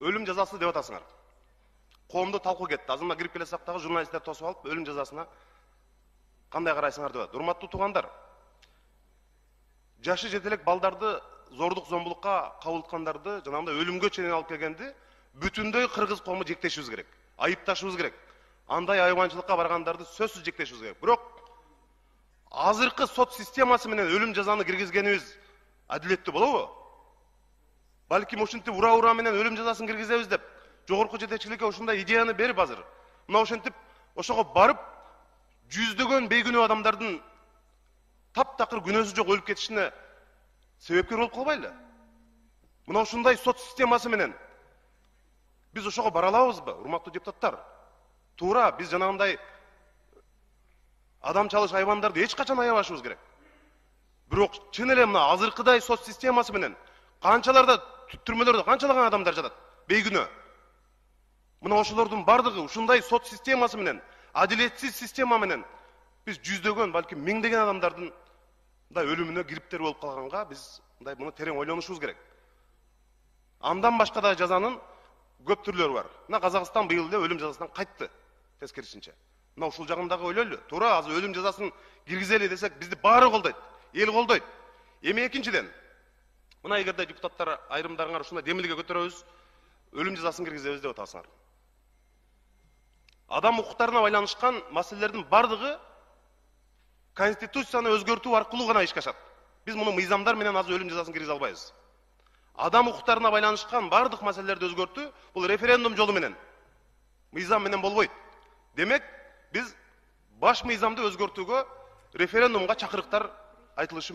Ölüm жазасы деп атасыңар. Коомдо талкуу кетти. Азырма кирип келе сактагы журналисттер тосуп алып, ölüm жазасына кандай карайсыңар деп атат. Урматтуу туугандар, жашы жете элек балдарды зордук зомбулукка кабылткандарды жанагындай өлүмгө чейин алып келгенди бүтүндөй кыргыз коому жектешибиз керек. Айыпташыбыз керек. Андай айванчылыкка баргандарды сөзсүз жектешибиз керек. Бирок азыркы сот системасы менен ölüm жазаны киргизгенибиз адилеттүү болобу? Балким ушинтип ура менен ölüm жазасын киргизебиз деп жогорку жетекчиликке ушундай идеяны берип азыр. Мына ошентип ошого барып жүздөгөн бейгүнөө адамдардын таптакыр күнөөсү жок өлүп кетишине себепкер болуп калбайлы? Мына ушундай сот системасы менен биз ошого бара алабызбы, урматтуу депутаттар? Туура, биз жанагындай адам чалыш айвандарды эч качан аябашыбыз керек. Бирок чын эле мына азыркыдай сот системасы менен канчаларда түрмөлөрдө канчалаган адамдар жатат, бейгүнөө. Мына ошолордун бардыгы ушундай сот системасы менен, адилетсиз система менен биз жүздөгөн, балким миңдеген адамдардын мындай өлүмүнө кириптер болуп калганга биз мындай муну терең ойлонушубуз керек. Андан башка да жазанын көп түрлөрү бар. Мына Казакстан быйыл эле ölüm жазасынан кайтты, тескерисинче. Мына ушул жагын дагы ойлойлу. Туура, азыр ölüm жазасын киргизели десек, бизди баары колдойт, эл колдойт. Эми экинчиден, мына эгерде депутаттар айрымдарыңар ушундай демилге көтөрөбүз, ölüm жазасын киргизебиз деп атасыңар. Адам укуктарына байланышкан маселелердин бардыгы Конституцияны өзгөртүү аркылуу гана ишке ашат. Биз муну мыйзамдар менен азыр ölüm жазасын киргизе албайбыз. Адам укуктарына байланышкан бардык маселелерди өзгөртүү бул референдум жолу менен, мыйзам менен болбойт. Демек, биз баш мыйзамды өзгөртүүгө референдумга чакырыктар айтылышы